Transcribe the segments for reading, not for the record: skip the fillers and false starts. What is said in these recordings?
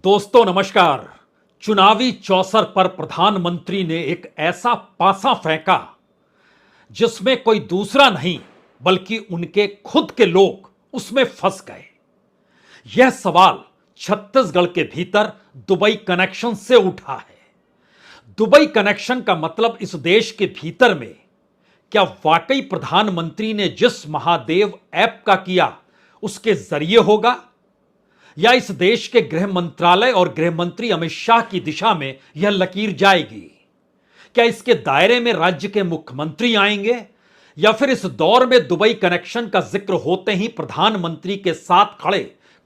दोस्तों नमस्कार। चुनावी चौसर पर प्रधानमंत्री ने एक ऐसा पासा फेंका जिसमें कोई दूसरा नहीं बल्कि उनके खुद के लोग उसमें फंस गए। यह सवाल छत्तीसगढ़ के भीतर दुबई कनेक्शन से उठा है। दुबई कनेक्शन का मतलब इस देश के भीतर में क्या वाकई प्रधानमंत्री ने जिस महादेव ऐप का किया उसके जरिए होगा, या इस देश के गृह मंत्रालय और गृह मंत्री अमित शाह की दिशा में यह लकीर जाएगी? क्या इसके दायरे में राज्य के मुख्यमंत्री आएंगे, या फिर इस दौर में दुबई कनेक्शन का जिक्र होते ही प्रधानमंत्री के साथ खड़े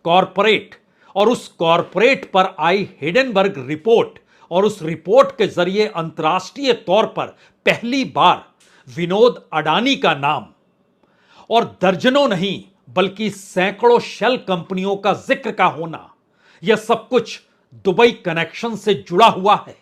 कॉरपोरेट और उस कॉरपोरेट पर आई हिडेनबर्ग रिपोर्ट और उस रिपोर्ट के जरिए अंतर्राष्ट्रीय तौर पर पहली बार विनोद अडानी का नाम और दर्जनों नहीं बल्कि सैकड़ों शेल कंपनियों का जिक्र का होना, यह सब कुछ दुबई कनेक्शन से जुड़ा हुआ है।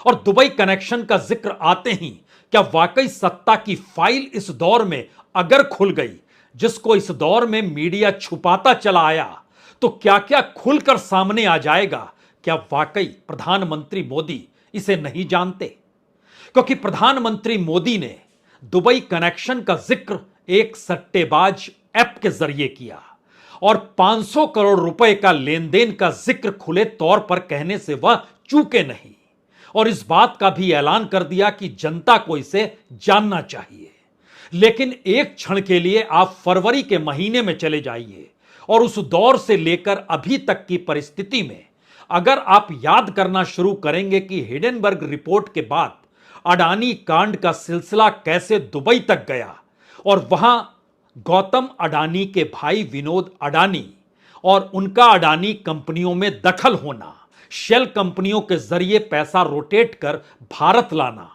और दुबई कनेक्शन का जिक्र आते ही क्या वाकई सत्ता की फाइल इस दौर में अगर खुल गई, जिसको इस दौर में मीडिया छुपाता चला आया, तो क्या क्या खुलकर सामने आ जाएगा? क्या वाकई प्रधानमंत्री मोदी इसे नहीं जानते? क्योंकि प्रधानमंत्री मोदी ने दुबई कनेक्शन का जिक्र एक सट्टेबाज ऐप के जरिए किया और 500 करोड़ रुपए का लेन देन का जिक्र खुले तौर पर कहने से वह चूके नहीं, और इस बात का भी ऐलान कर दिया कि जनता को इसे जानना चाहिए। लेकिन एक क्षण के लिए आप फरवरी के महीने में चले जाइए और उस दौर से लेकर अभी तक की परिस्थिति में अगर आप याद करना शुरू करेंगे कि हिडेनबर्ग रिपोर्ट के बाद अडानी कांड का सिलसिला कैसे दुबई तक गया और वहां गौतम अडानी के भाई विनोद अडानी और उनका अडानी कंपनियों में दखल होना, शेल कंपनियों के जरिए पैसा रोटेट कर भारत लाना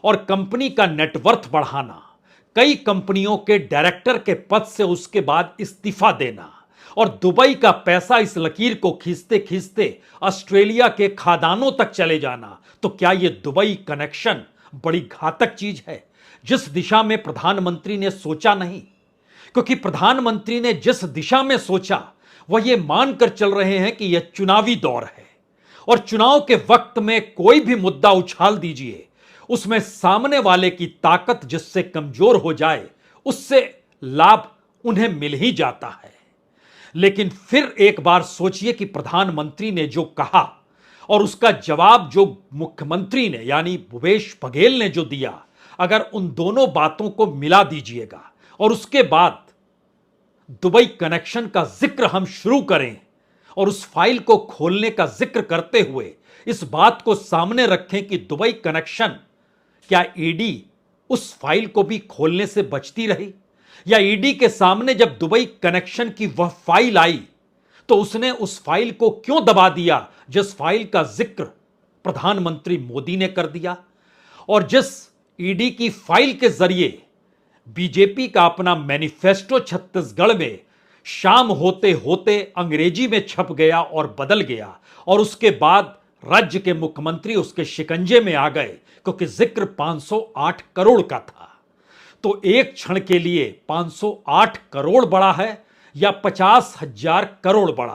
और कंपनी का नेटवर्थ बढ़ाना, कई कंपनियों के डायरेक्टर के पद से उसके बाद इस्तीफा देना और दुबई का पैसा इस लकीर को खींचते खींचते ऑस्ट्रेलिया के खादानों तक चले जाना, तो क्या यह दुबई कनेक्शन बड़ी घातक चीज है जिस दिशा में प्रधानमंत्री ने सोचा नहीं? क्योंकि प्रधानमंत्री ने जिस दिशा में सोचा वह यह मानकर चल रहे हैं कि यह चुनावी दौर है और चुनाव के वक्त में कोई भी मुद्दा उछाल दीजिए, उसमें सामने वाले की ताकत जिससे कमजोर हो जाए उससे लाभ उन्हें मिल ही जाता है। लेकिन फिर एक बार सोचिए कि प्रधानमंत्री ने जो कहा और उसका जवाब जो मुख्यमंत्री ने यानी भूपेश बघेल ने जो दिया, अगर उन दोनों बातों को मिला दीजिएगा और उसके बाद दुबई कनेक्शन का जिक्र हम शुरू करें और उस फाइल को खोलने का जिक्र करते हुए इस बात को सामने रखें कि दुबई कनेक्शन, क्या ईडी उस फाइल को भी खोलने से बचती रही, या ईडी के सामने जब दुबई कनेक्शन की वह फाइल आई तो उसने उस फाइल को क्यों दबा दिया जिस फाइल का जिक्र प्रधानमंत्री मोदी ने कर दिया और जिस ईडी की फाइल के जरिए बीजेपी का अपना मैनिफेस्टो छत्तीसगढ़ में शाम होते होते अंग्रेजी में छप गया और बदल गया और उसके बाद राज्य के मुख्यमंत्री उसके शिकंजे में आ गए क्योंकि जिक्र 508 करोड़ का था। तो एक क्षण के लिए 508 करोड़ बड़ा है या 50,000 करोड़ बड़ा है?